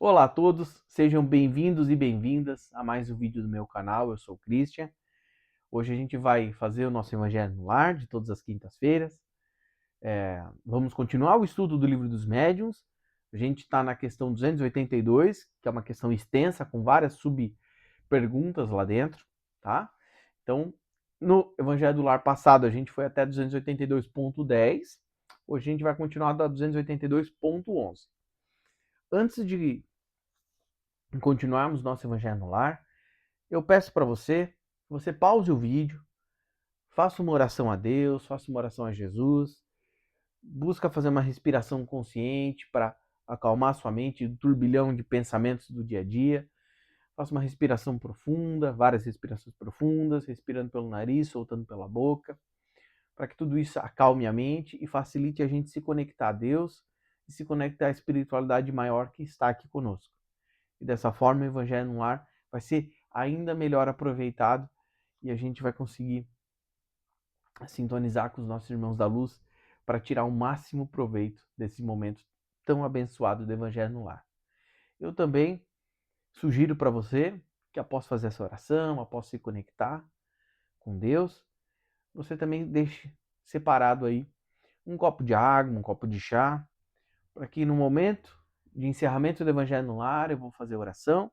Olá a todos, sejam bem-vindos e bem-vindas a mais um vídeo do meu canal. Eu sou o Christian. Hoje a gente vai fazer o nosso Evangelho no Lar de todas as quintas-feiras. Vamos continuar o estudo do Livro dos Médiuns. A gente está na questão 282, que é uma questão extensa com várias subperguntas lá dentro, tá? Então, no Evangelho do Lar passado a gente foi até 282.10. Hoje a gente vai continuar da 282.11. Antes de continuarmos nosso Evangelho no Lar, eu peço para você pause o vídeo, faça uma oração a Deus, faça uma oração a Jesus, busca fazer uma respiração consciente para acalmar sua mente do turbilhão de pensamentos do dia a dia. Faça uma respiração profunda, várias respirações profundas, respirando pelo nariz, soltando pela boca, para que tudo isso acalme a mente e facilite a gente se conectar a Deus e se conectar à espiritualidade maior que está aqui conosco. E dessa forma o Evangelho no Lar vai ser ainda melhor aproveitado e a gente vai conseguir sintonizar com os nossos irmãos da luz para tirar o máximo proveito desse momento tão abençoado do Evangelho no Lar. Eu também sugiro para você que após fazer essa oração, após se conectar com Deus, você também deixe separado aí um copo de água, um copo de chá, para que no momento de encerramento do Evangelho no Lar eu vou fazer oração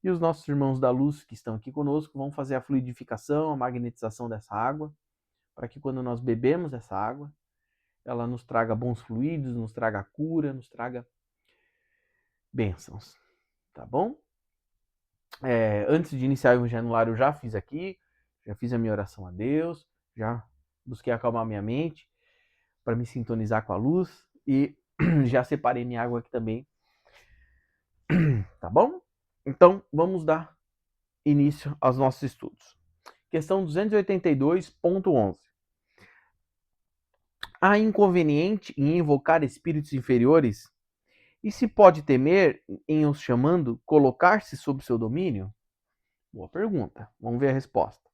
e os nossos irmãos da luz que estão aqui conosco vão fazer a fluidificação, a magnetização dessa água, para que quando nós bebemos essa água, ela nos traga bons fluidos, nos traga cura, nos traga bênçãos, tá bom? Antes de iniciar o Evangelho no Lar, eu já fiz aqui, já fiz a minha oração a Deus, já busquei acalmar minha mente para me sintonizar com a luz e já separei minha água aqui também, tá bom? Então, vamos dar início aos nossos estudos. Questão 282.11. Há inconveniente em invocar espíritos inferiores? E se pode temer, em os chamando, colocar-se sob seu domínio? Boa pergunta. Vamos ver a resposta.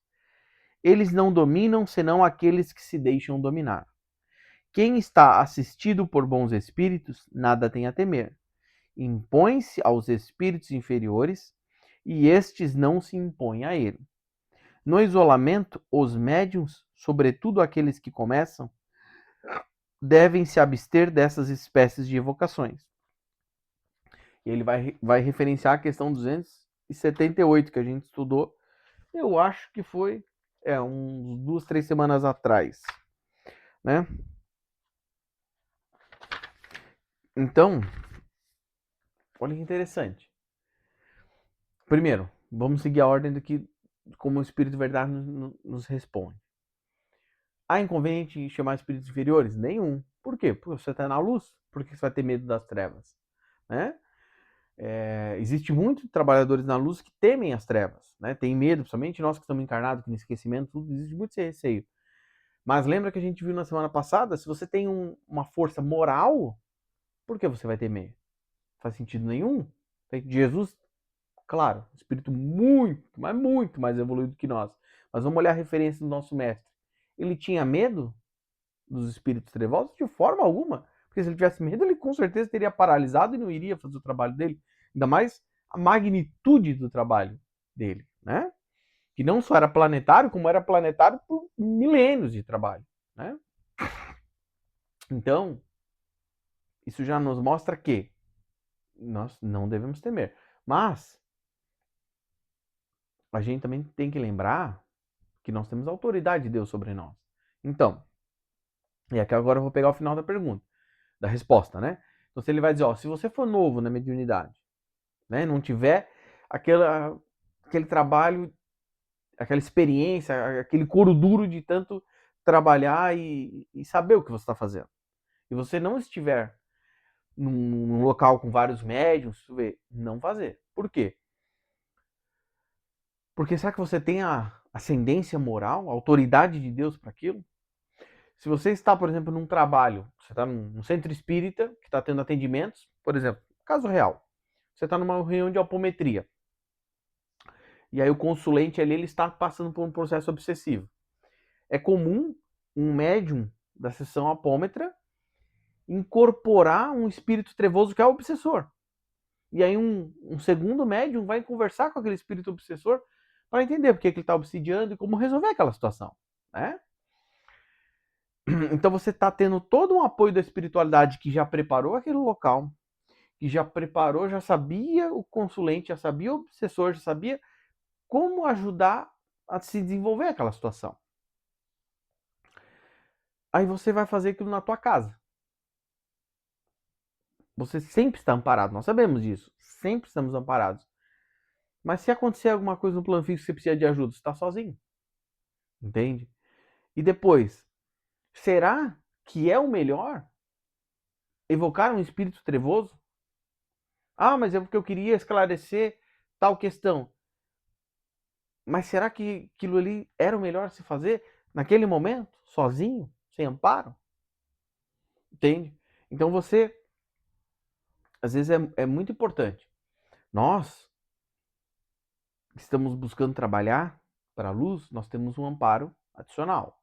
Eles não dominam senão aqueles que se deixam dominar. Quem está assistido por bons espíritos, nada tem a temer. Impõe-se aos espíritos inferiores e estes não se impõem a ele. No isolamento, os médiuns, sobretudo aqueles que começam, devem se abster dessas espécies de evocações. E ele vai referenciar a questão 278 que a gente estudou. Eu acho que foi uns 2, 3 semanas atrás, né? Então, olha que interessante. Primeiro, vamos seguir a ordem do que como o Espírito de Verdade nos responde. Há inconveniente em chamar espíritos inferiores? Nenhum. Por quê? Porque você está na luz. Por que você vai ter medo das trevas? Né? Existe muitos trabalhadores na luz que temem as trevas, né? Tem medo, principalmente nós que estamos encarnados, que no esquecimento, tudo, existe muito esse receio. Mas lembra que a gente viu na semana passada, se você tem uma força moral, por que você vai temer? Não faz sentido nenhum. Jesus, claro, espírito muito, mas muito mais evoluído que nós. Mas vamos olhar a referência do nosso mestre. Ele tinha medo dos espíritos trevosos? De forma alguma. Porque se ele tivesse medo, ele com certeza teria paralisado e não iria fazer o trabalho dele. Ainda mais a magnitude do trabalho dele, né? Que não só era planetário, como era planetário por milênios de trabalho, né? Então, isso já nos mostra que nós não devemos temer. Mas a gente também tem que lembrar que nós temos a autoridade de Deus sobre nós. Então, e aqui agora eu vou pegar o final da pergunta, da resposta, né? Então, se ele vai dizer, ó, se você for novo na mediunidade, né, não tiver aquele trabalho, aquela experiência, aquele couro duro de tanto trabalhar e saber o que você está fazendo, e você não estiver num local com vários médiums, não fazer. Por quê? Porque será que você tem a ascendência moral, a autoridade de Deus para aquilo? Se você está, por exemplo, num trabalho, você está num centro espírita que está tendo atendimentos, por exemplo, caso real, você está numa reunião de apometria, e aí o consulente ali ele está passando por um processo obsessivo. É comum um médium da sessão apômetra incorporar um espírito trevoso que é o obsessor. E aí um segundo médium vai conversar com aquele espírito obsessor para entender por que ele está obsidiando e como resolver aquela situação, né? Então você está tendo todo um apoio da espiritualidade que já preparou aquele local, que já preparou, já sabia o consulente, já sabia o obsessor, já sabia como ajudar a se desenvolver aquela situação. Aí você vai fazer aquilo na tua casa. Você sempre está amparado, nós sabemos disso. Sempre estamos amparados. Mas se acontecer alguma coisa no plano físico que você precisa de ajuda, você está sozinho. Entende? E depois, será que é o melhor evocar um espírito trevoso? Ah, mas é porque eu queria esclarecer tal questão. Mas será que aquilo ali era o melhor se fazer naquele momento, sozinho, sem amparo? Entende? Então você, às vezes é muito importante. Nós estamos buscando trabalhar para a luz, nós temos um amparo adicional.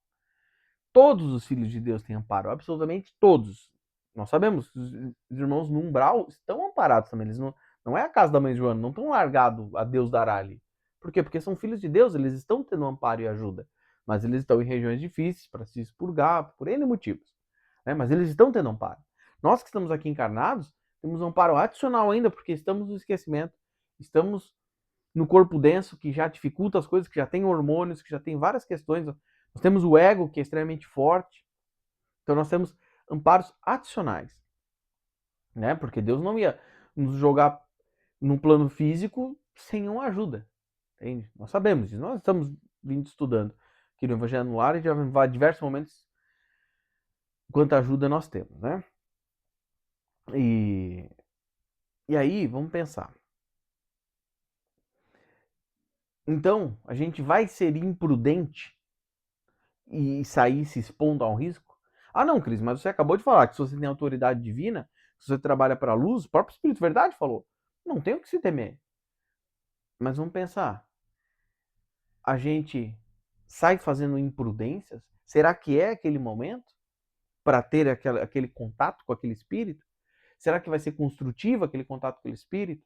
Todos os filhos de Deus têm amparo, absolutamente todos. Nós sabemos, os irmãos no umbral estão amparados também. Eles não é a casa da mãe Joana, não estão largados a Deus dará ali. Por quê? Porque são filhos de Deus, eles estão tendo amparo e ajuda. Mas eles estão em regiões difíceis para se expurgar, por N motivos. Né? Mas eles estão tendo amparo. Nós que estamos aqui encarnados, temos um amparo adicional ainda, porque estamos no esquecimento, estamos no corpo denso, que já dificulta as coisas, que já tem hormônios, que já tem várias questões. Nós temos o ego, que é extremamente forte. Então nós temos amparos adicionais. Né? Porque Deus não ia nos jogar num plano físico sem nenhuma ajuda. Entende? Nós sabemos disso. Nós estamos vindo estudando aqui no Evangelho no Lar e já vai diversos momentos quanta ajuda nós temos. Né? E aí, vamos pensar. Então, a gente vai ser imprudente e sair se expondo a um risco? Ah, não, Cris, mas você acabou de falar que se você tem autoridade divina, se você trabalha para a luz, o próprio Espírito Verdade falou, não tem o que se temer. Mas vamos pensar, a gente sai fazendo imprudências? Será que é aquele momento para ter aquele contato com aquele espírito? Será que vai ser construtivo aquele contato com aquele espírito?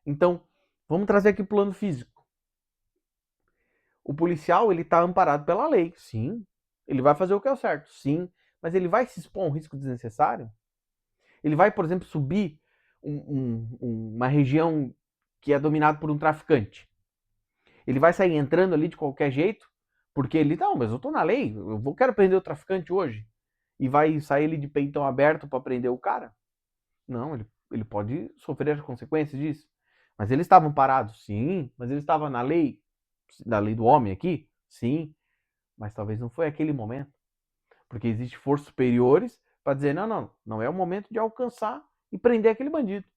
Então, vamos trazer aqui o plano físico. O policial, ele está amparado pela lei, sim. Ele vai fazer o que é o certo, sim. Mas ele vai se expor a um risco desnecessário? Ele vai, por exemplo, subir uma região que é dominada por um traficante. Ele vai sair entrando ali de qualquer jeito, porque ele, não, mas eu tô na lei, quero prender o traficante hoje. E vai sair ele de peitão aberto para prender o cara? Não, ele pode sofrer as consequências disso. Mas eles estavam parados? Sim. Mas ele estava na lei? Da lei do homem aqui? Sim. Mas talvez não foi aquele momento. Porque existem forças superiores para dizer, não é o momento de alcançar e prender aquele bandido.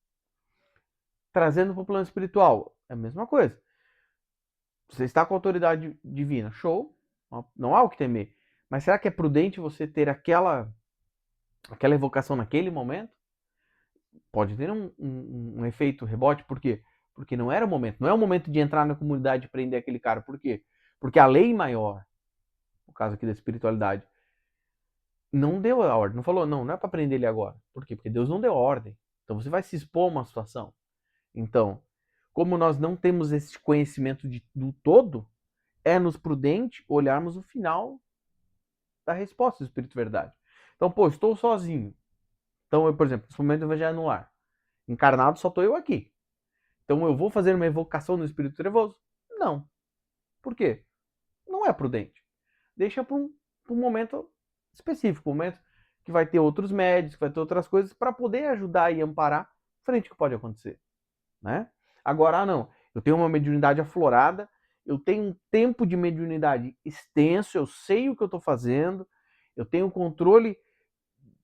Trazendo para o plano espiritual, é a mesma coisa. Você está com autoridade divina, show, não há o que temer. Mas será que é prudente você ter aquela evocação naquele momento? Pode ter um efeito rebote, por quê? Porque não era o momento, não é o momento de entrar na comunidade e prender aquele cara. Por quê? Porque a lei maior, no caso aqui da espiritualidade, não deu a ordem, não falou, não é para prender ele agora. Por quê? Porque Deus não deu a ordem. Então você vai se expor a uma situação. Então, como nós não temos esse conhecimento do todo, é-nos prudente olharmos o final da resposta do Espírito Verdade. Então, pô, estou sozinho. Então, eu, por exemplo, nesse momento do Evangelho no Lar, encarnado só estou eu aqui. Então, eu vou fazer uma evocação no Espírito Trevoso? Não. Por quê? Não é prudente. Deixa para um momento específico, um momento que vai ter outros médios, que vai ter outras coisas, para poder ajudar e amparar frente ao que pode acontecer. Né? Agora, não. Eu tenho uma mediunidade aflorada, eu tenho um tempo de mediunidade extenso, eu sei o que eu estou fazendo, eu tenho controle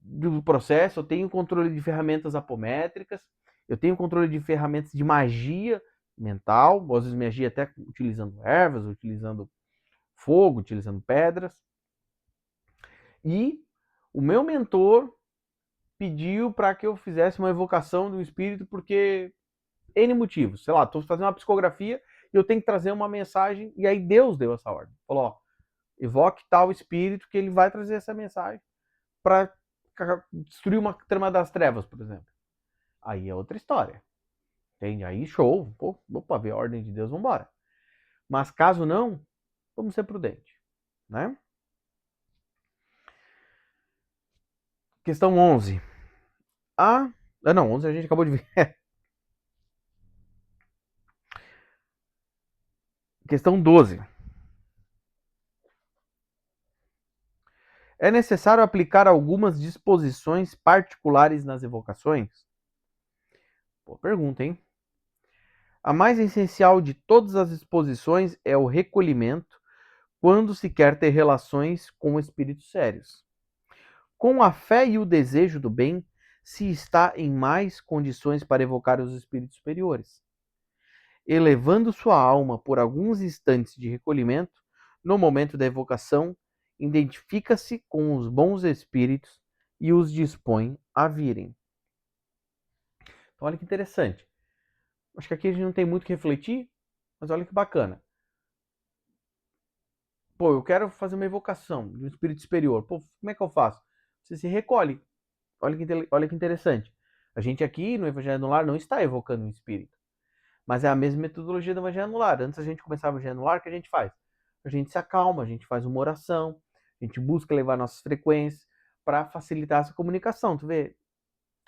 do processo, eu tenho controle de ferramentas apométricas, eu tenho controle de ferramentas de magia mental, às vezes magia até utilizando ervas, utilizando fogo, utilizando pedras. E o meu mentor pediu para que eu fizesse uma evocação do espírito porque N motivos. Sei lá, estou fazendo uma psicografia e eu tenho que trazer uma mensagem, e aí Deus deu essa ordem. Falou, ó, evoque tal espírito que ele vai trazer essa mensagem para destruir uma trama das trevas, por exemplo. Aí é outra história. Entende? Aí show, pô, opa, ver a ordem de Deus, vamos embora. Mas caso não, vamos ser prudentes, né? Questão 11. Não, 11 a gente acabou de ver. Questão 12. É necessário aplicar algumas disposições particulares nas evocações? Boa pergunta, hein? A mais essencial de todas as disposições é o recolhimento quando se quer ter relações com espíritos sérios. Com a fé e o desejo do bem, se está em mais condições para evocar os espíritos superiores. Elevando sua alma por alguns instantes de recolhimento, no momento da evocação, identifica-se com os bons espíritos e os dispõe a virem. Então, olha que interessante. Acho que aqui a gente não tem muito o que refletir, mas olha que bacana. Pô, eu quero fazer uma evocação de um espírito superior. Pô, como é que eu faço? Você se recolhe. Olha que interessante. A gente aqui no Evangelho no Lar não está evocando um espírito, mas é a mesma metodologia do Evangelho no Lar. Antes a gente começar o Evangelho no Lar, o que a gente faz? A gente se acalma, a gente faz uma oração, a gente busca levar nossas frequências para facilitar essa comunicação. Tu vê?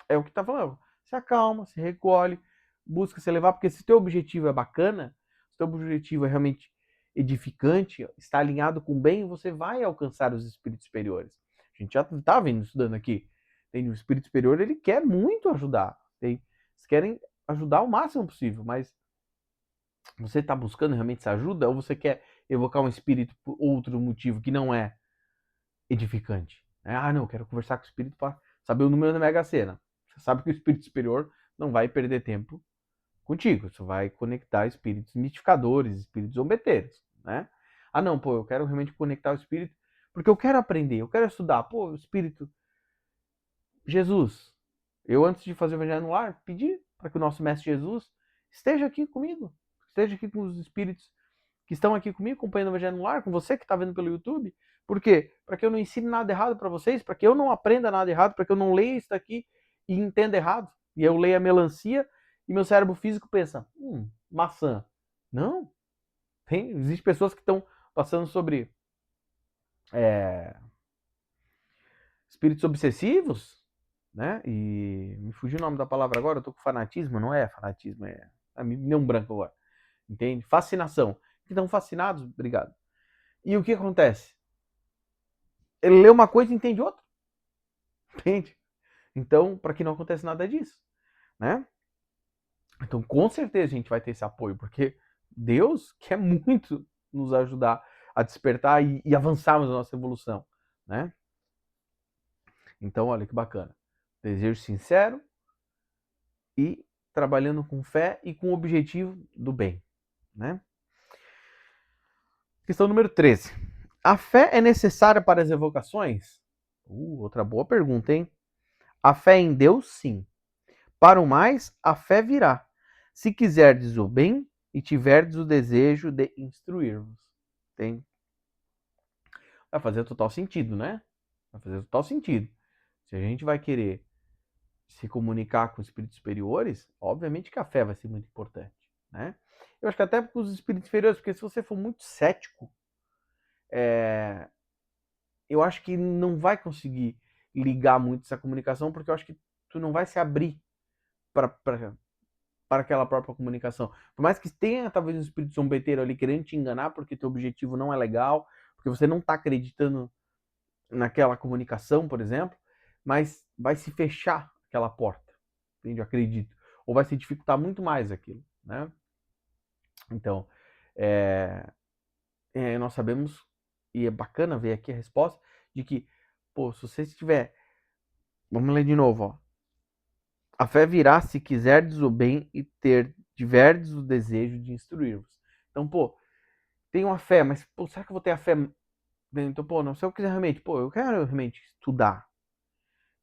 É o que tá falando. Se acalma, se recolhe, busca se elevar, porque se teu objetivo é bacana, se teu objetivo é realmente edificante, está alinhado com o bem, você vai alcançar os espíritos superiores. A gente já está vendo, estudando aqui. Tem o espírito superior, ele quer muito ajudar. Eles querem ajudar o máximo possível, mas você está buscando realmente essa ajuda ou você quer evocar um espírito por outro motivo que não é edificante? Ah, não, eu quero conversar com o espírito para saber o número da Mega Sena. Você sabe que o espírito superior não vai perder tempo contigo. Você vai conectar espíritos mistificadores, espíritos zombeteiros, né? Ah, não, pô, eu quero realmente conectar o espírito porque eu quero aprender, eu quero estudar. Pô, o espírito Jesus. Eu, antes de fazer o Evangelho no Lar, pedi para que o nosso Mestre Jesus esteja aqui comigo, esteja aqui com os espíritos que estão aqui comigo, acompanhando o Evangelho no Lar, com você que está vendo pelo YouTube. Por quê? Para que eu não ensine nada errado para vocês, para que eu não aprenda nada errado, para que eu não leia isso daqui e entenda errado. E eu leia melancia e meu cérebro físico pensa, maçã. Não. Existem pessoas que estão passando sobre espíritos obsessivos, né? E me fugiu o nome da palavra agora, eu tô com fanatismo, não é fanatismo, me deu um branco agora. Entende? Fascinação. Que estão fascinados, obrigado. E o que acontece? Ele lê uma coisa e entende outra. Entende? Então, para que não aconteça nada disso, né? Então, com certeza a gente vai ter esse apoio, porque Deus quer muito nos ajudar a despertar e avançarmos na nossa evolução, né? Então, olha que bacana. Desejo sincero e trabalhando com fé e com o objetivo do bem, né? Questão número 13. A fé é necessária para as evocações? Outra boa pergunta, hein? A fé em Deus, sim. Para o mais, a fé virá. Se quiserdes o bem e tiverdes o desejo de instruir-vos. Tem? Vai fazer total sentido, né? Vai fazer total sentido. Se a gente vai querer se comunicar com espíritos superiores, obviamente que a fé vai ser muito importante, né? Eu acho que até com os espíritos superiores, porque se você for muito cético, eu acho que não vai conseguir ligar muito essa comunicação, porque eu acho que tu não vai se abrir para aquela própria comunicação. Por mais que tenha talvez um espírito zombeteiro ali querendo te enganar, porque teu objetivo não é legal, porque você não está acreditando naquela comunicação, por exemplo, mas vai se fechar aquela porta, entende? Eu acredito. Ou vai se dificultar muito mais aquilo, né? Então, nós sabemos, e é bacana ver aqui a resposta, de que, pô, se você estiver... Vamos ler de novo, ó. A fé virá se quiserdes o bem e tiverdes o desejo de instruir-vos. Então, pô, tenho uma fé, mas, pô, será que eu vou ter a fé? Então, pô, não, se eu quiser realmente, pô, eu quero realmente estudar.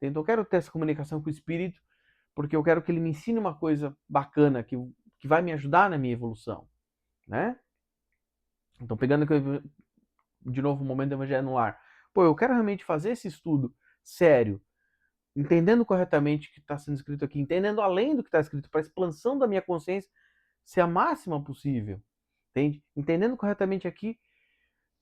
Então, eu quero ter essa comunicação com o Espírito, porque eu quero que ele me ensine uma coisa bacana, que vai me ajudar na minha evolução, né? Então, pegando aqui, de novo o momento do Evangelho no Lar. Pô, eu quero realmente fazer esse estudo sério, entendendo corretamente o que está sendo escrito aqui, entendendo além do que está escrito, para a expansão da minha consciência ser a máxima possível, entende? Entendendo corretamente aqui,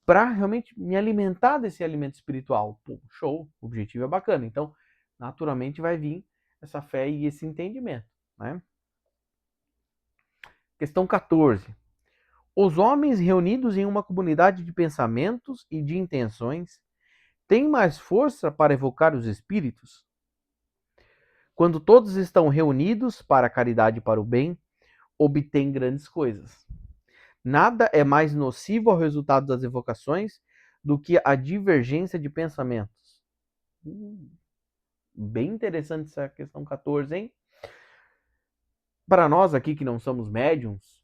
para realmente me alimentar desse alimento espiritual. Pô, show, o objetivo é bacana. Então, naturalmente vai vir essa fé e esse entendimento, né? Questão 14. Os homens reunidos em uma comunidade de pensamentos e de intenções têm mais força para evocar os espíritos? Quando todos estão reunidos para a caridade e para o bem, obtêm grandes coisas. Nada é mais nocivo ao resultado das evocações do que a divergência de pensamentos. Bem interessante essa questão 14, hein? Para nós aqui que não somos médiums,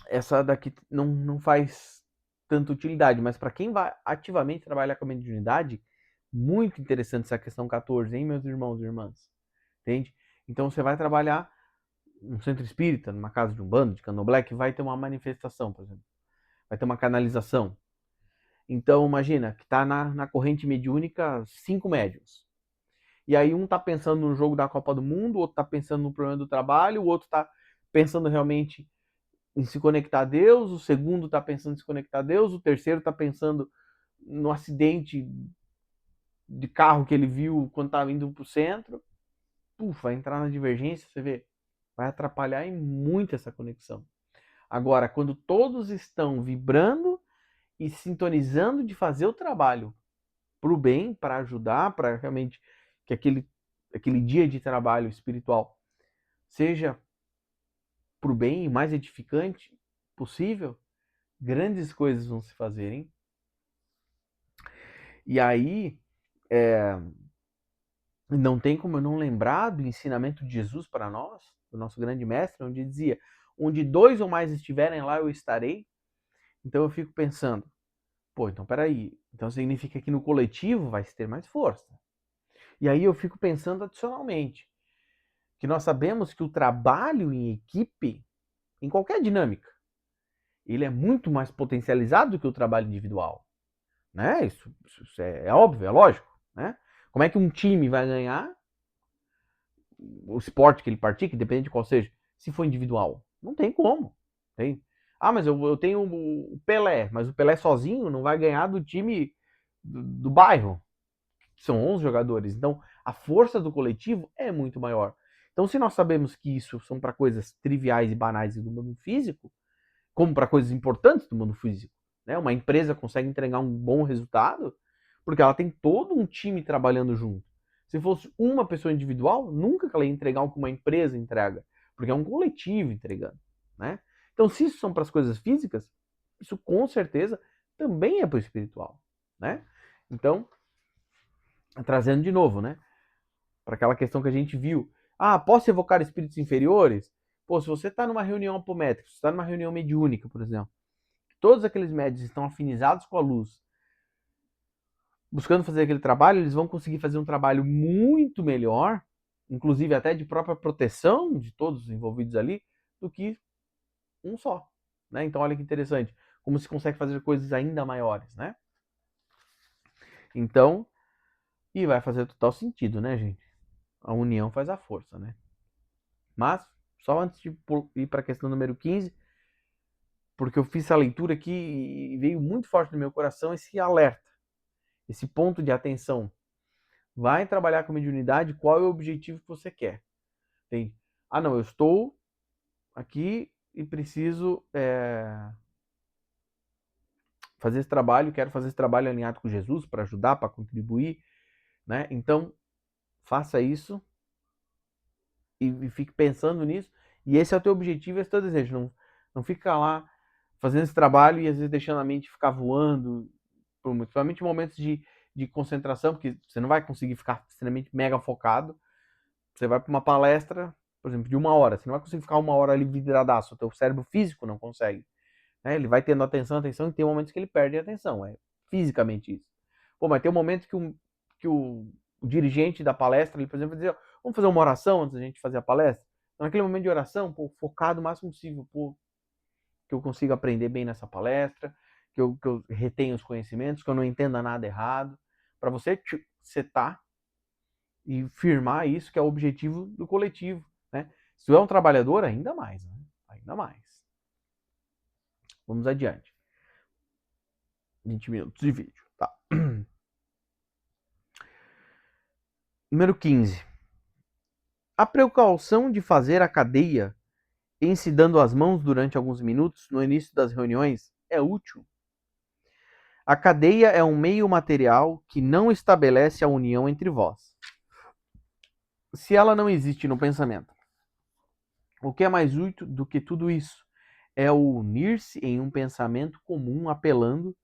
essa daqui não faz tanta utilidade, mas para quem vai ativamente trabalhar com a mediunidade, muito interessante essa questão 14, hein, meus irmãos e irmãs? Entende? Então você vai trabalhar num centro espírita, numa casa de umbanda, de candomblé, que vai ter uma manifestação, por exemplo. Vai ter uma canalização. Então, imagina que está na corrente mediúnica 5 médiuns. E aí um está pensando no jogo da Copa do Mundo, o outro está pensando no problema do trabalho, o outro está pensando realmente em se conectar a Deus, o segundo está pensando em se conectar a Deus, o terceiro está pensando no acidente de carro que ele viu quando estava indo para o centro. Vai entrar na divergência, você vê, vai atrapalhar em muito essa conexão. Agora, quando todos estão vibrando e sintonizando de fazer o trabalho para o bem, para ajudar, para realmente que aquele dia de trabalho espiritual seja para o bem e mais edificante possível, grandes coisas vão se fazer, hein? E aí, não tem como eu não lembrar do ensinamento de Jesus para nós, do nosso grande mestre, onde dizia: onde 2 ou mais estiverem, lá eu estarei. Então eu fico pensando, pô, então peraí, então significa que no coletivo vai se ter mais força. E aí eu fico pensando adicionalmente, que nós sabemos que o trabalho em equipe, em qualquer dinâmica, ele é muito mais potencializado do que o trabalho individual, né? Isso é óbvio, é lógico, né? Como é que um time vai ganhar o esporte que ele pratica, independente de qual seja, se for individual? Não tem como. Tem. Ah, mas eu tenho o Pelé, mas o Pelé sozinho não vai ganhar do time do bairro, que são 11 jogadores. Então, a força do coletivo é muito maior. Então, se nós sabemos que isso são para coisas triviais e banais do mundo físico, como para coisas importantes do mundo físico, né? Uma empresa consegue entregar um bom resultado porque ela tem todo um time trabalhando junto. Se fosse uma pessoa individual, nunca que ela ia entregar o que uma empresa entrega, porque é um coletivo entregando, né? Então, se isso são para as coisas físicas, isso com certeza também é para o espiritual, né? Então, trazendo de novo, né? Para aquela questão que a gente viu. Ah, posso evocar espíritos inferiores? Pô, se você está numa reunião apométrica, se você está numa reunião mediúnica, por exemplo, todos aqueles médios estão afinizados com a luz, buscando fazer aquele trabalho, eles vão conseguir fazer um trabalho muito melhor, inclusive até de própria proteção de todos os envolvidos ali, do que um só, né? Então olha que interessante, como se consegue fazer coisas ainda maiores, né? Então, e vai fazer total sentido, né, gente? A união faz a força, né? Mas, só antes de ir para a questão número 15, porque eu fiz essa leitura aqui e veio muito forte no meu coração esse alerta, esse ponto de atenção. Vai trabalhar com mediunidade, qual é o objetivo que você quer? Tem, ah não, eu estou aqui e preciso fazer esse trabalho, quero fazer esse trabalho alinhado com Jesus para ajudar, para contribuir, né? Então, faça isso e fique pensando nisso. E esse é o teu objetivo, esse é o teu desejo. Não fica lá fazendo esse trabalho e às vezes deixando a mente ficar voando, principalmente em momentos de concentração, porque você não vai conseguir ficar extremamente mega focado. Você vai para uma palestra, por exemplo, de 1 hora, você não vai conseguir ficar 1 hora ali vidradaço, o teu cérebro físico não consegue. Né? Ele vai tendo atenção, e tem momentos que ele perde a atenção, é fisicamente isso. Pô, mas tem um momento que o dirigente da palestra, ele, por exemplo, vai dizer, vamos fazer uma oração antes da gente fazer a palestra? Então, naquele momento de oração, pô, focado o máximo possível, pô, que eu consiga aprender bem nessa palestra, que eu retenha os conhecimentos, que eu não entenda nada errado, para você você tá e firmar isso que é o objetivo do coletivo, né? Se tu é um trabalhador, ainda mais, né? Ainda mais. Vamos adiante. 20 minutos de vídeo, tá? Número 15. A precaução de fazer a cadeia em se dando as mãos durante alguns minutos no início das reuniões é útil. A cadeia é um meio material que não estabelece a união entre vós. Se ela não existe no pensamento, o que é mais útil do que tudo isso? É o unir-se em um pensamento comum, apelando,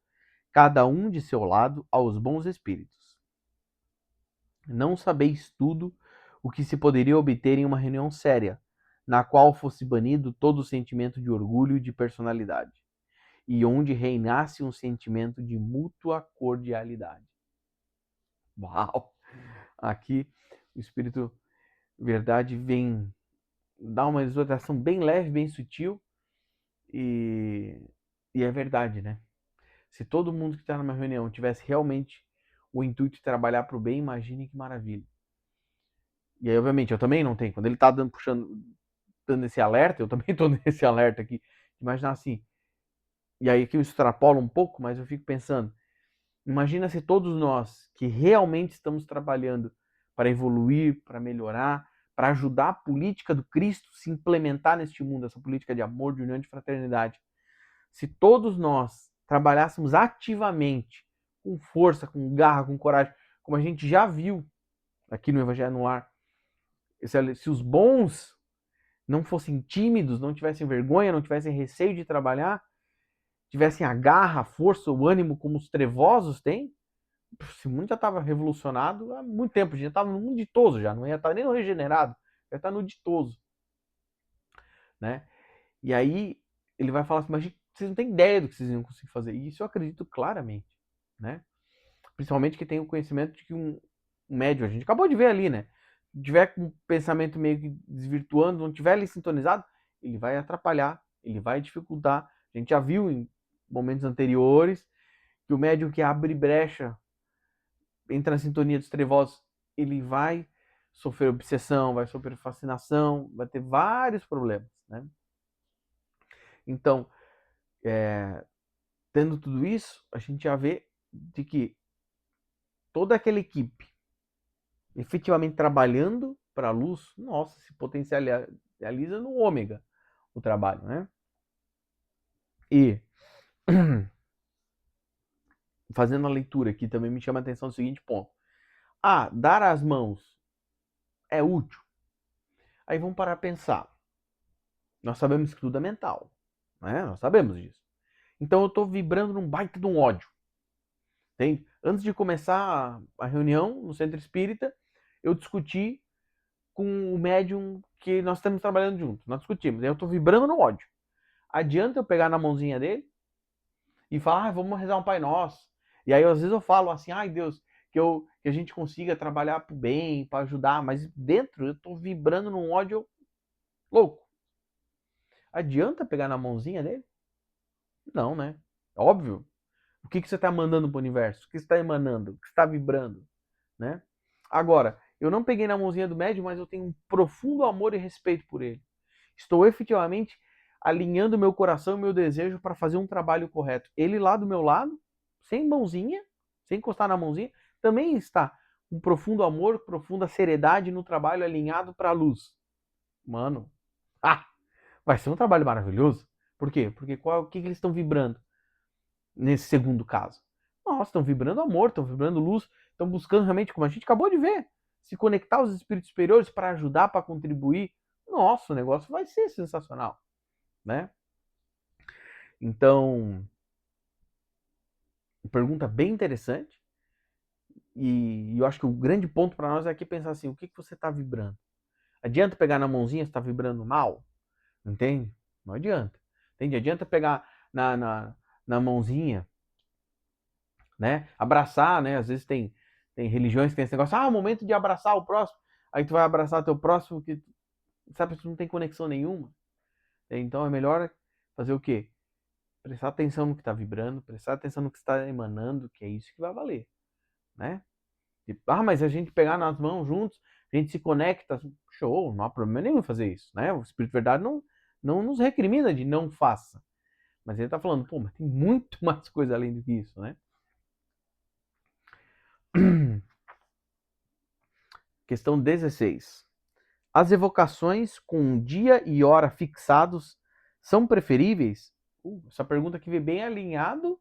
cada um de seu lado, aos bons espíritos. Não sabeis tudo o que se poderia obter em uma reunião séria, na qual fosse banido todo o sentimento de orgulho e de personalidade, e onde reinasse um sentimento de mútua cordialidade. Uau! Aqui o Espírito Verdade vem dar uma exortação bem leve, bem sutil, e é verdade, né? Se todo mundo que está numa reunião tivesse realmente o intuito de trabalhar para o bem, imagine que maravilha. E aí, obviamente, eu também não tenho. Quando ele está dando esse alerta, eu também estou nesse alerta aqui. Imaginar assim. E aí que eu extrapolo um pouco, mas eu fico pensando. Imagina se todos nós que realmente estamos trabalhando para evoluir, para melhorar, para ajudar a política do Cristo se implementar neste mundo, essa política de amor, de união, de fraternidade. Se todos nós trabalhássemos ativamente, com força, com garra, com coragem, como a gente já viu aqui no Evangelho no Lar, se os bons não fossem tímidos, não tivessem vergonha, não tivessem receio de trabalhar, tivessem a garra, a força, o ânimo como os trevosos têm, esse mundo já estava revolucionado há muito tempo, já estava no mundo ditoso já, não ia estar nem no regenerado, ia estar no ditoso, né? E aí ele vai falar assim, mas vocês não têm ideia do que vocês iam conseguir fazer. E isso eu acredito claramente, né? Principalmente que tem o conhecimento de que um médio, a gente acabou de ver ali, né? Se tiver com o pensamento meio que desvirtuando, não tiver ali sintonizado, ele vai atrapalhar, ele vai dificultar. A gente já viu em momentos anteriores que o médium que abre brecha, entra na sintonia dos trevosos, ele vai sofrer obsessão, vai sofrer fascinação, vai ter vários problemas, né? Então, tendo tudo isso, a gente já vê de que toda aquela equipe efetivamente trabalhando para a luz, nossa, se potencializa no ômega o trabalho, né? E fazendo a leitura aqui também me chama a atenção o seguinte ponto. Dar as mãos é útil? Aí vamos parar a pensar. Nós sabemos que tudo é mental, né? Nós sabemos disso. Então eu estou vibrando num baita de um ódio. Entende? Antes de começar a reunião no centro espírita, eu discuti com o médium que nós estamos trabalhando juntos. Nós discutimos. Eu estou vibrando no ódio. Adianta eu pegar na mãozinha dele e falar, vamos rezar um Pai Nosso. E aí, às vezes, eu falo assim, ai Deus, que a gente consiga trabalhar pro bem, para ajudar, mas dentro eu estou vibrando num ódio louco. Adianta pegar na mãozinha dele? Não, né? Óbvio. O que você está mandando pro universo? O que você está emanando? O que você está vibrando? Né? Agora, eu não peguei na mãozinha do médium, mas eu tenho um profundo amor e respeito por ele. Estou efetivamente alinhando meu coração e meu desejo para fazer um trabalho correto. Ele lá do meu lado, sem mãozinha, sem encostar na mãozinha, também está com profundo amor, profunda seriedade no trabalho alinhado para a luz. Mano, vai ser um trabalho maravilhoso. Por quê? Porque o que eles estão vibrando nesse segundo caso? Nossa, estão vibrando amor, estão vibrando luz, estão buscando realmente, como a gente acabou de ver, se conectar aos espíritos superiores para ajudar, para contribuir. Nossa, o negócio vai ser sensacional, né? Então, pergunta bem interessante. E eu acho que o grande ponto para nós é aqui pensar assim, o que você está vibrando? Adianta pegar na mãozinha se está vibrando mal? Entende? Não adianta. Entende? Adianta pegar na mãozinha, né? Abraçar, né? Às vezes tem religiões que tem esse negócio, o momento de abraçar o próximo. Aí tu vai abraçar teu próximo que, sabe, tu não tem conexão nenhuma. Então é melhor fazer o quê? Prestar atenção no que está vibrando, prestar atenção no que está emanando, que é isso que vai valer, né? Tipo, mas a gente pegar nas mãos juntos, a gente se conecta, show, não há problema nenhum em fazer isso, né? O Espírito de Verdade não nos recrimina de não faça. Mas ele tá falando, pô, mas tem muito mais coisa além do que isso, né? Questão 16. As evocações com dia e hora fixados são preferíveis? Essa pergunta aqui vem bem alinhado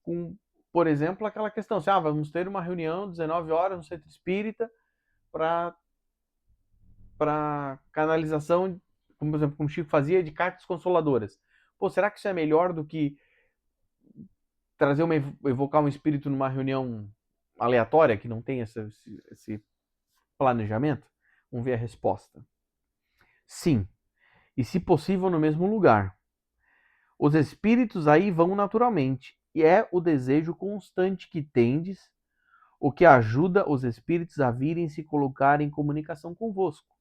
com, por exemplo, aquela questão, assim, vamos ter uma reunião 19 horas no Centro Espírita para canalização, como, por exemplo, como o Chico fazia, de cartas consoladoras. Pô, será que isso é melhor do que evocar um espírito numa reunião aleatória, que não tem esse planejamento? Vamos ver a resposta. Sim, e se possível no mesmo lugar. Os espíritos aí vão naturalmente, e é o desejo constante que tendes, o que ajuda os espíritos a virem se colocar em comunicação convosco.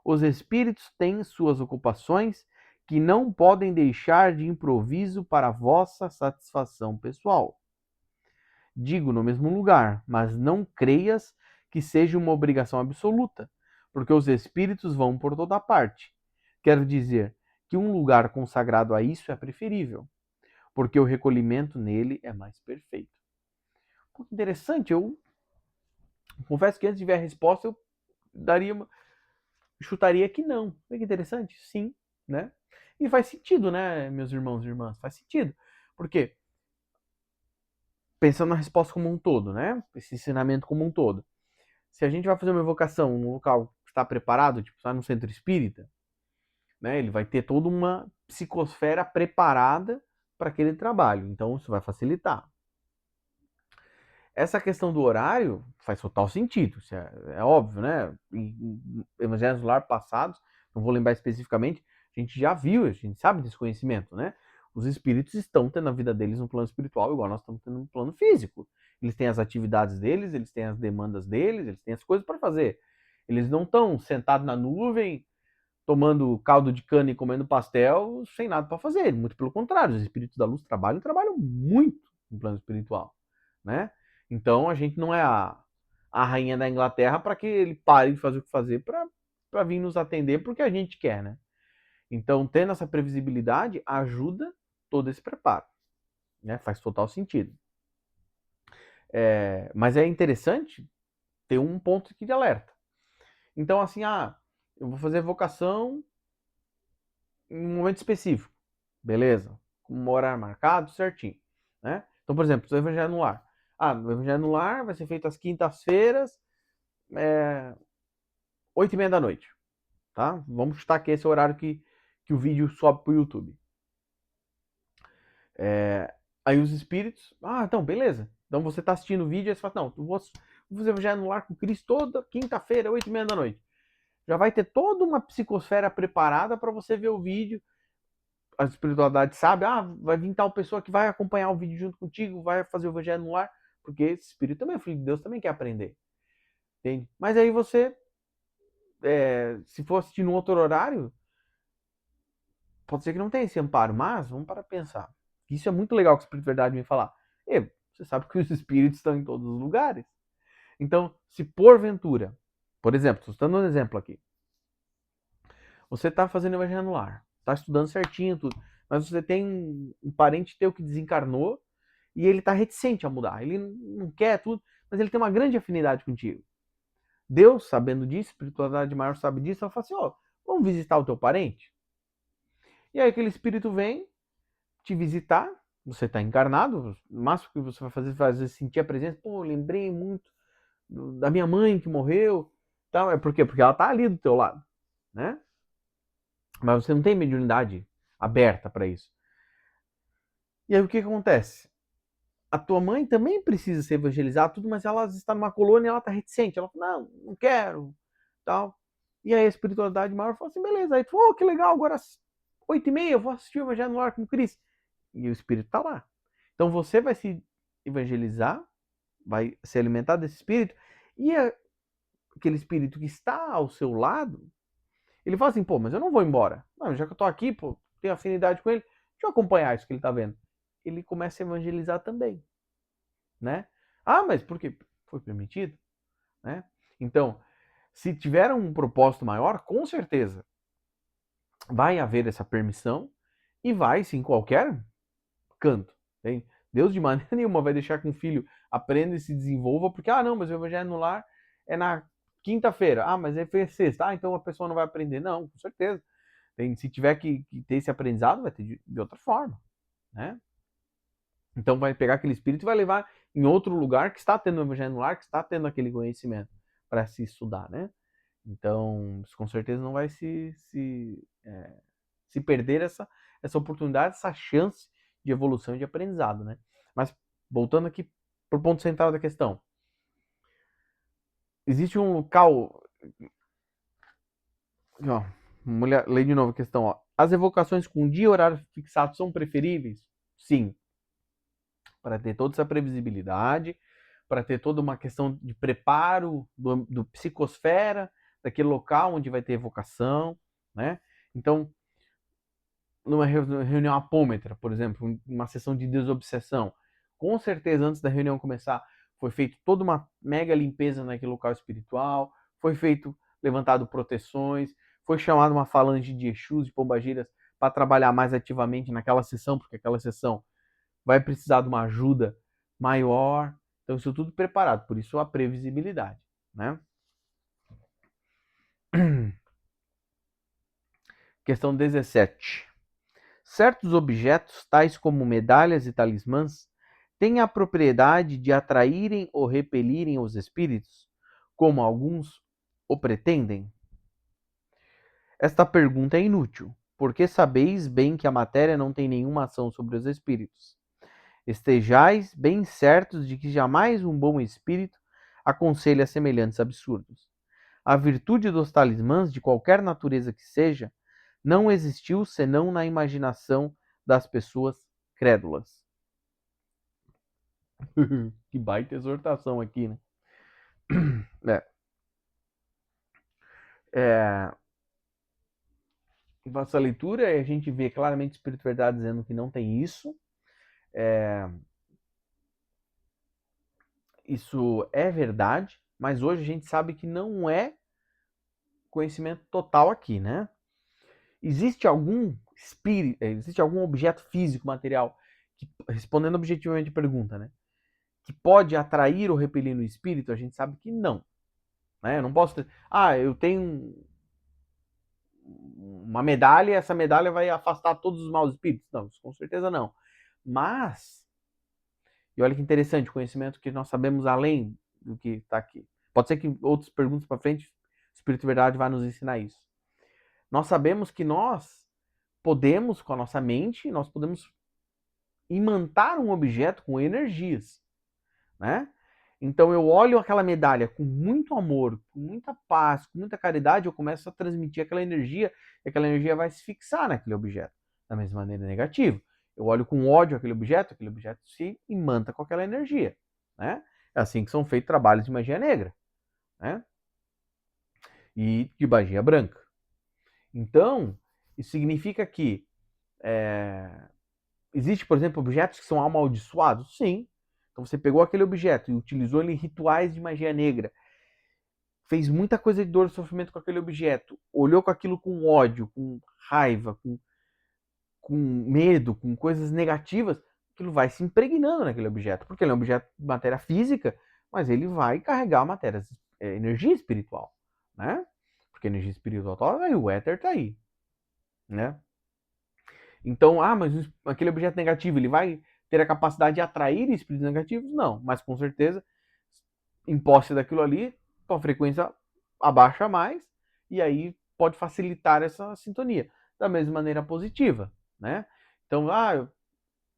Os espíritos têm suas ocupações que não podem deixar de improviso para vossa satisfação pessoal. Digo no mesmo lugar, mas não creias que seja uma obrigação absoluta, porque os espíritos vão por toda parte. Quero dizer que um lugar consagrado a isso é preferível, porque o recolhimento nele é mais perfeito. Pô, que interessante, eu confesso que antes de ver a resposta eu chutaria que não. Olha que interessante, sim, né? E faz sentido, né, meus irmãos e irmãs? Faz sentido. Por quê? Pensando na resposta como um todo, né? Esse ensinamento como um todo. Se a gente vai fazer uma evocação num local que está preparado, tipo, está no centro espírita, né? Ele vai ter toda uma psicosfera preparada para aquele trabalho. Então, isso vai facilitar. Essa questão do horário faz total sentido. Isso é óbvio, né? Em evangelhos do lar passados, não vou lembrar especificamente, a gente já viu, a gente sabe desse conhecimento, né? Os espíritos estão tendo a vida deles no plano espiritual, igual nós estamos tendo no plano físico. Eles têm as atividades deles, eles têm as demandas deles, eles têm as coisas para fazer. Eles não estão sentados na nuvem, tomando caldo de cana e comendo pastel, sem nada para fazer. Muito pelo contrário, os espíritos da luz trabalham muito no plano espiritual, né? Então a gente não é a rainha da Inglaterra para que ele pare de fazer o que fazer para vir nos atender porque a gente quer, né? Então, tendo essa previsibilidade ajuda todo esse preparo, né? Faz total sentido. Mas é interessante ter um ponto aqui de alerta. Então, assim, eu vou fazer evocação em um momento específico, beleza? Com um horário marcado, certinho, né? Então, por exemplo, o Evangelho no Lar. O Evangelho no Lar vai ser feito às quintas-feiras, 8h30 da noite, tá? Vamos chutar que esse é o horário que o vídeo sobe pro YouTube. Aí os espíritos, então, beleza. Então você tá assistindo o vídeo e você fala, não, eu vou fazer o Evangelho no Lar com Cristo toda quinta-feira, 8h30 da noite. Já vai ter toda uma psicosfera preparada para você ver o vídeo. A espiritualidade sabe, vai vir tal pessoa que vai acompanhar o vídeo junto contigo, vai fazer o Evangelho no Lar, porque esse espírito também é filho de Deus, também quer aprender. Entende? Mas aí você, se for assistir num outro horário, pode ser que não tenha esse amparo, mas vamos para pensar. Isso é muito legal que o Espírito de Verdade me falar. Você sabe que os espíritos estão em todos os lugares. Então, se porventura, por exemplo, estou dando um exemplo aqui, você está fazendo o Evangelho no Lar, está estudando certinho tudo, mas você tem um parente teu que desencarnou e ele está reticente a mudar, ele não quer tudo, mas ele tem uma grande afinidade contigo. Deus, sabendo disso, a espiritualidade maior sabe disso, ela fala assim, vamos visitar o teu parente? E aí aquele espírito vem te visitar, você está encarnado, o máximo que você vai fazer sentir a presença, lembrei muito da minha mãe que morreu, tal. É por quê? Porque ela está ali do teu lado, né? Mas você não tem mediunidade aberta para isso. E aí o que acontece? A tua mãe também precisa ser evangelizada, tudo, mas ela está numa colônia e ela está reticente. Ela fala, não quero, tal. E aí a espiritualidade maior fala assim, beleza. Aí tu, que legal, agora às 8h30 eu vou assistir o Evangelho no Lar com Cristo. E o espírito está lá. Então você vai se evangelizar, vai se alimentar desse espírito, e aquele espírito que está ao seu lado, ele fala assim, mas eu não vou embora. Não, já que eu estou aqui, tenho afinidade com ele, deixa eu acompanhar isso que ele está vendo. Ele começa a evangelizar também, né? Mas por quê? Foi permitido, né? Então, se tiver um propósito maior, com certeza vai haver essa permissão e vai, sim, em qualquer canto. Tem? Deus de maneira nenhuma vai deixar que um filho aprenda e se desenvolva porque, não, mas o evangelho no lar é na quinta-feira. Mas aí foi sexta. Então a pessoa não vai aprender. Não, com certeza. Se tiver que ter esse aprendizado, vai ter de outra forma, né? Então vai pegar aquele espírito e vai levar em outro lugar que está tendo o evangelho no lar, que está tendo aquele conhecimento para se estudar, né? Então, com certeza não vai se perder essa oportunidade, essa chance de evolução e de aprendizado, né? Mas, voltando aqui para o ponto central da questão. Existe um local... Lê de novo a questão. As evocações com dia e horário fixado são preferíveis? Sim. Para ter toda essa previsibilidade, para ter toda uma questão de preparo do psicosfera, daquele local onde vai ter evocação, né? Então, numa reunião apômetra, por exemplo, uma sessão de desobsessão, com certeza antes da reunião começar foi feita toda uma mega limpeza naquele local espiritual, foi levantado proteções, foi chamada uma falange de Exus, de pombagiras, para trabalhar mais ativamente naquela sessão, porque aquela sessão vai precisar de uma ajuda maior. Então isso tudo preparado, por isso a previsibilidade, né? Questão 17. Certos objetos, tais como medalhas e talismãs, têm a propriedade de atraírem ou repelirem os espíritos, como alguns o pretendem? Esta pergunta é inútil, porque sabeis bem que a matéria não tem nenhuma ação sobre os espíritos. Estejais bem certos de que jamais um bom espírito aconselha semelhantes absurdos. A virtude dos talismãs, de qualquer natureza que seja, não existiu senão na imaginação das pessoas crédulas. Que baita exortação aqui, né? Essa leitura, a gente vê claramente o Espírito Verdade dizendo que não tem isso. Isso é verdade, mas hoje a gente sabe que não é conhecimento total aqui, né? Existe algum espírito, existe algum objeto físico, material, que, respondendo objetivamente a pergunta, né, que pode atrair ou repelir no espírito? A gente sabe que não. Né? Eu não posso ter, eu tenho uma medalha e essa medalha vai afastar todos os maus espíritos. Não, isso com certeza não. Mas, e olha que interessante, o conhecimento que nós sabemos além do que está aqui. Pode ser que outras perguntas para frente, o Espírito de Verdade vai nos ensinar isso. Nós sabemos que nós podemos, com a nossa mente, nós podemos imantar um objeto com energias, né? Então eu olho aquela medalha com muito amor, com muita paz, com muita caridade, eu começo a transmitir aquela energia e aquela energia vai se fixar naquele objeto. Da mesma maneira negativa. Eu olho com ódio aquele objeto se imanta com aquela energia, né? É assim que são feitos trabalhos de magia negra, né? E de magia branca. Então, isso significa que existe, por exemplo, objetos que são amaldiçoados? Sim. Então você pegou aquele objeto e utilizou ele em rituais de magia negra, fez muita coisa de dor e sofrimento com aquele objeto, olhou com aquilo com ódio, com raiva, com medo, com coisas negativas, aquilo vai se impregnando naquele objeto, porque ele é um objeto de matéria física, mas ele vai carregar matéria, energia espiritual, né? Porque a energia espiritual tá aí, o éter tá aí, né? Então, mas aquele objeto negativo, ele vai ter a capacidade de atrair espíritos negativos? Não, mas com certeza, em posse daquilo ali, a frequência abaixa mais e aí pode facilitar essa sintonia. Da mesma maneira positiva, né? Então,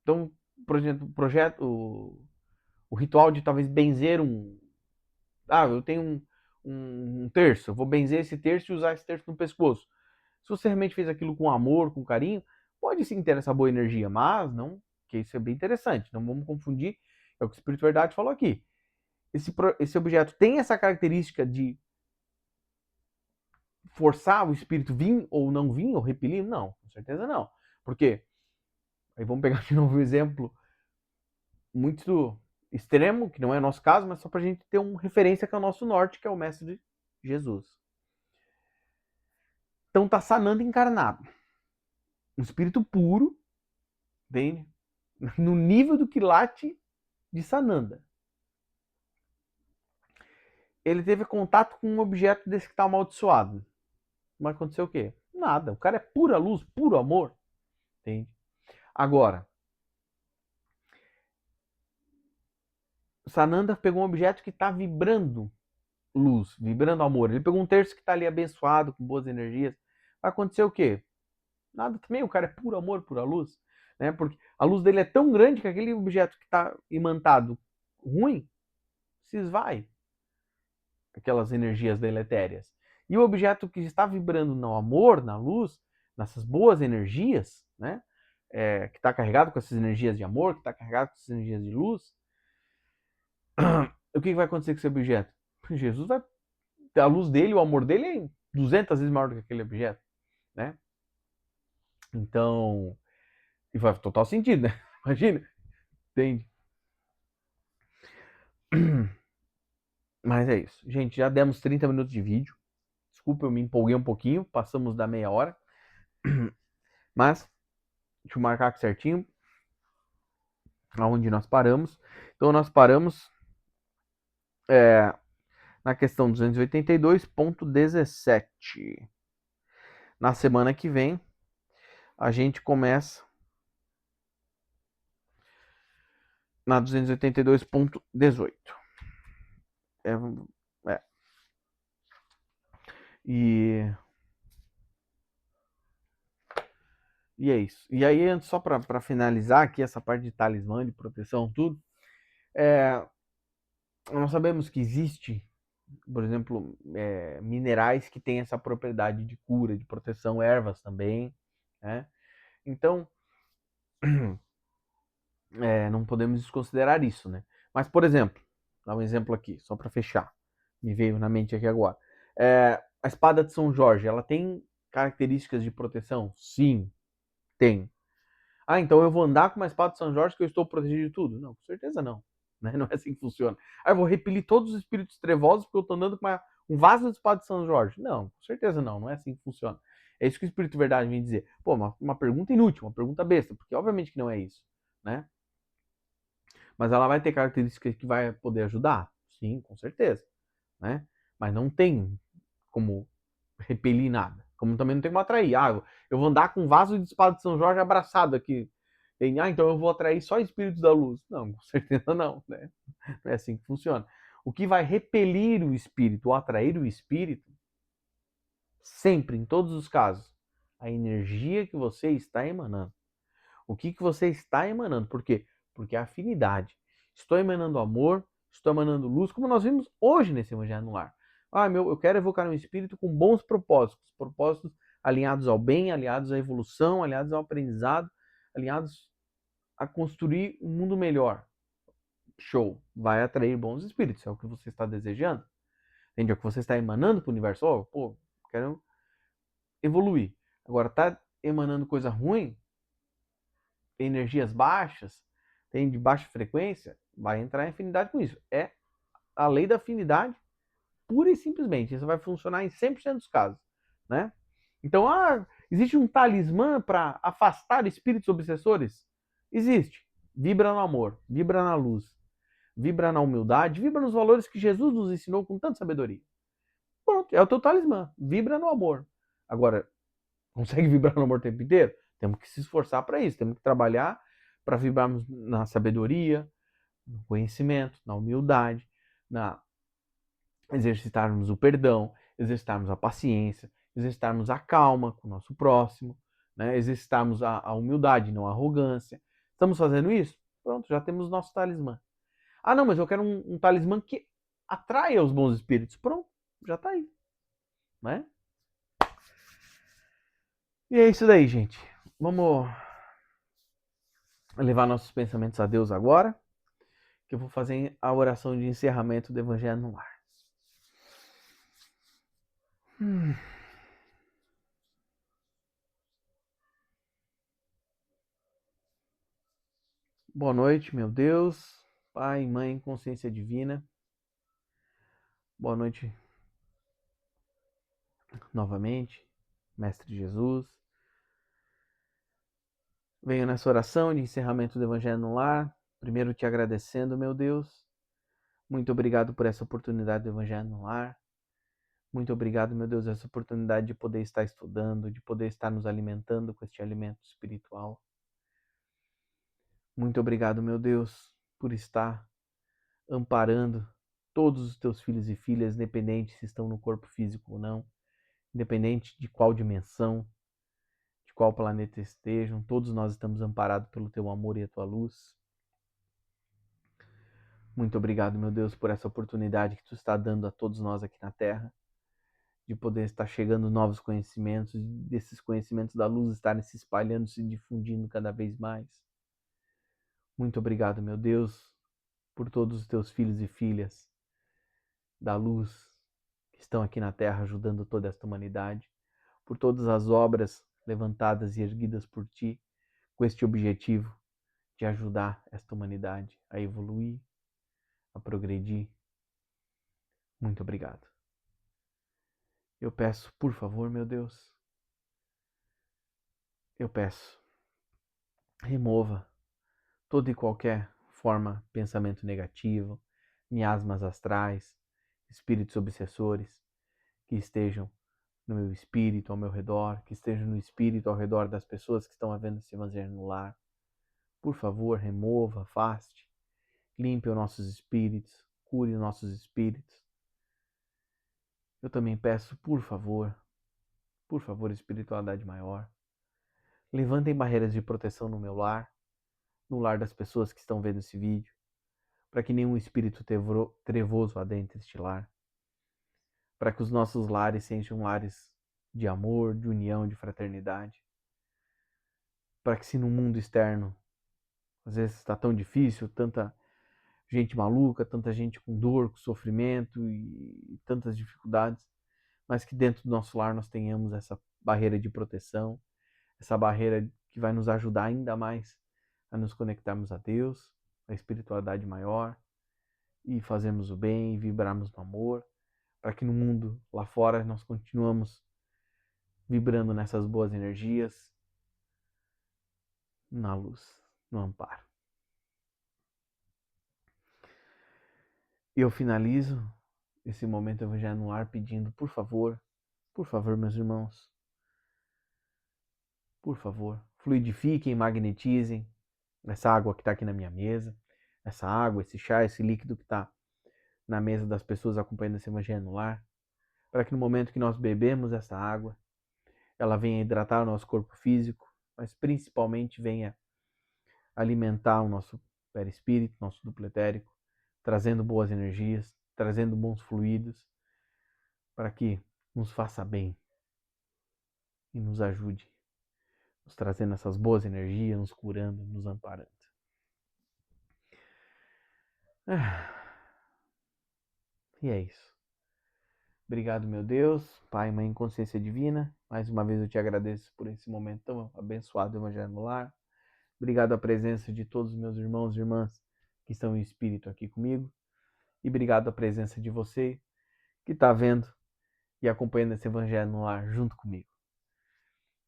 então por exemplo, o ritual de talvez benzer eu tenho um terço, eu vou benzer esse terço e usar esse terço no pescoço. Se você realmente fez aquilo com amor, com carinho, pode sim ter essa boa energia, mas não, que isso é bem interessante, não vamos confundir, é o que o Espírito Verdade falou aqui. Esse objeto tem essa característica de forçar o espírito vir ou não vir, ou repelir? Não, com certeza não. Por quê? Aí vamos pegar de novo um exemplo muito extremo, que não é o nosso caso, mas só para a gente ter uma referência que é o nosso norte, que é o Mestre Jesus. Então tá Sananda encarnado. Um espírito puro, entende? No nível do quilate de Sananda. Ele teve contato com um objeto desse que está amaldiçoado. Mas aconteceu o quê? Nada. O cara é pura luz, puro amor. Entende? Agora, Sananda pegou um objeto que está vibrando luz, vibrando amor. Ele pegou um terço que está ali abençoado, com boas energias. Vai acontecer o quê? Nada também. O cara é puro amor, pura luz. Né? Porque a luz dele é tão grande que aquele objeto que está imantado ruim se esvai. Aquelas energias deletérias. E o objeto que está vibrando no amor, na luz, nessas boas energias, né? Que está carregado com essas energias de amor, que está carregado com essas energias de luz, o que vai acontecer com esse objeto? Jesus vai. A luz dele, o amor dele é 200 vezes maior do que aquele objeto, né? Então, e faz total sentido, né? Imagina, entende? Mas é isso. Gente, já demos 30 minutos de vídeo. Desculpa, eu me empolguei um pouquinho. Passamos da meia hora. Mas, deixa eu marcar aqui certinho aonde nós paramos. Então, nós paramos na questão 282.17. Na semana que vem, a gente começa na 282.18. É, é. E é isso. E aí, só para finalizar aqui essa parte de talismã, de proteção, tudo, nós sabemos que existe, por exemplo, minerais que têm essa propriedade de cura, de proteção, ervas também, né? Então, não podemos desconsiderar isso, né? Mas, por exemplo, vou dar um exemplo aqui, só para fechar, me veio na mente aqui agora. A espada de São Jorge, ela tem características de proteção? Sim, tem. Ah, então eu vou andar com uma espada de São Jorge que eu estou protegido de tudo? Não, com certeza não. Né? Não é assim que funciona. Ah, eu vou repelir todos os espíritos trevosos porque eu estou andando com um vaso de espada de São Jorge? Não, com certeza não. Não é assim que funciona. É isso que o Espírito Verdade vem dizer. Pô, uma pergunta inútil, uma pergunta besta, porque obviamente que não é isso, né? Mas ela vai ter características que vai poder ajudar? Sim, com certeza, né? Mas não tem como repelir nada. Como também não tem como atrair. Ah, eu vou andar com um vaso de espada de São Jorge abraçado aqui. Então eu vou atrair só espíritos da luz. Não, com certeza não, né? Não é assim que funciona. O que vai repelir o espírito ou atrair o espírito, sempre, em todos os casos, a energia que você está emanando. O que você está emanando? Por quê? Porque é afinidade. Estou emanando amor, estou emanando luz, como nós vimos hoje nesse Evangelho no Lar. Eu quero evocar um espírito com bons propósitos, propósitos alinhados ao bem, alinhados à evolução, alinhados ao aprendizado, alinhados a construir um mundo melhor. Show! Vai atrair bons espíritos, é o que você está desejando. Entende? É o que você está emanando para o universo. Quero evoluir. Agora, tá emanando coisa ruim, energias baixas, tem de baixa frequência, vai entrar em afinidade com isso. É a lei da afinidade, pura e simplesmente. Isso vai funcionar em 100% dos casos, né? Então, existe um talismã para afastar espíritos obsessores? Existe. Vibra no amor, vibra na luz, vibra na humildade, vibra nos valores que Jesus nos ensinou com tanta sabedoria. Pronto, é o teu talismã. Vibra no amor. Agora, consegue vibrar no amor o tempo inteiro? Temos que se esforçar para isso, temos que trabalhar para vibrarmos na sabedoria, no conhecimento, na humildade, na exercitarmos o perdão, exercitarmos a paciência, exercitarmos a calma com o nosso próximo, né? Exercitarmos a humildade, não a arrogância. Estamos fazendo isso? Pronto, já temos nosso talismã. Ah, não, mas eu quero um talismã que atraia os bons espíritos. Pronto, já está aí, né? E é isso daí, gente. Vamos levar nossos pensamentos a Deus agora, que eu vou fazer a oração de encerramento do Evangelho no Lar. Boa noite, meu Deus. Pai, Mãe, Consciência Divina, boa noite novamente, Mestre Jesus. Venho nessa oração de encerramento do Evangelho no Lar, primeiro te agradecendo, meu Deus. Muito obrigado por essa oportunidade do Evangelho no Lar. Muito obrigado, meu Deus, essa oportunidade de poder estar estudando, de poder estar nos alimentando com este alimento espiritual. Muito obrigado, meu Deus, por estar amparando todos os teus filhos e filhas, independente se estão no corpo físico ou não, independente de qual dimensão, de qual planeta estejam, todos nós estamos amparados pelo teu amor e a tua luz. Muito obrigado, meu Deus, por essa oportunidade que tu está dando a todos nós aqui na Terra, de poder estar chegando novos conhecimentos, desses conhecimentos da luz estarem se espalhando, se difundindo cada vez mais. Muito obrigado, meu Deus, por todos os teus filhos e filhas da luz que estão aqui na Terra ajudando toda esta humanidade, por todas as obras levantadas e erguidas por ti, com este objetivo de ajudar esta humanidade a evoluir, a progredir. Muito obrigado. Eu peço, por favor, meu Deus, eu peço, remova toda e qualquer forma, pensamento negativo, miasmas astrais, espíritos obsessores que estejam no meu espírito, ao meu redor, que estejam no espírito ao redor das pessoas que estão vendo esse evangelho no lar. Por favor, remova, afaste, limpe os nossos espíritos, cure os nossos espíritos. Eu também peço, por favor, espiritualidade maior, levantem barreiras de proteção no meu lar, no lar das pessoas que estão vendo esse vídeo, para que nenhum espírito trevoso adentre este lar, para que os nossos lares sejam lares de amor, de união, de fraternidade, para que se no mundo externo às vezes está tão difícil, tanta gente maluca, tanta gente com dor, com sofrimento e tantas dificuldades, mas que dentro do nosso lar nós tenhamos essa barreira de proteção, essa barreira que vai nos ajudar ainda mais a nos conectarmos a Deus, a espiritualidade maior, e fazermos o bem, e vibrarmos no amor, para que no mundo lá fora nós continuamos vibrando nessas boas energias, na luz, no amparo. E eu finalizo esse momento Evangelho no Lar pedindo, por favor, meus irmãos, por favor, fluidifiquem, magnetizem essa água que está aqui na minha mesa, essa água, esse chá, esse líquido que está na mesa das pessoas acompanhando esse Evangelho no Lar, para que no momento que nós bebemos essa água, ela venha hidratar o nosso corpo físico, mas principalmente venha alimentar o nosso perispírito, nosso duplo etérico, trazendo boas energias, trazendo bons fluidos, para que nos faça bem e nos ajude, nos trazendo essas boas energias, nos curando, nos amparando. E é isso. Obrigado, meu Deus, Pai, Mãe, Consciência Divina. Mais uma vez eu te agradeço por esse momento tão abençoado do Evangelho no Lar. Obrigado à presença de todos os meus irmãos e irmãs que estão em espírito aqui comigo. E obrigado à presença de você que está vendo e acompanhando esse Evangelho no Lar junto comigo.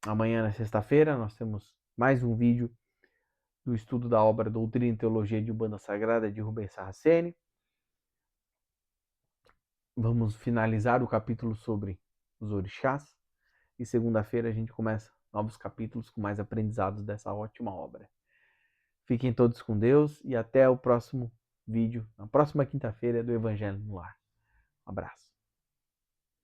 Amanhã, na sexta-feira, nós temos mais um vídeo do estudo da obra Doutrina e Teologia de Umbanda Sagrada de Rubens Saraceni. Vamos finalizar o capítulo sobre os orixás. E segunda-feira a gente começa novos capítulos com mais aprendizados dessa ótima obra. Fiquem todos com Deus e até o próximo vídeo, na próxima quinta-feira do Evangelho no Lar. Um abraço.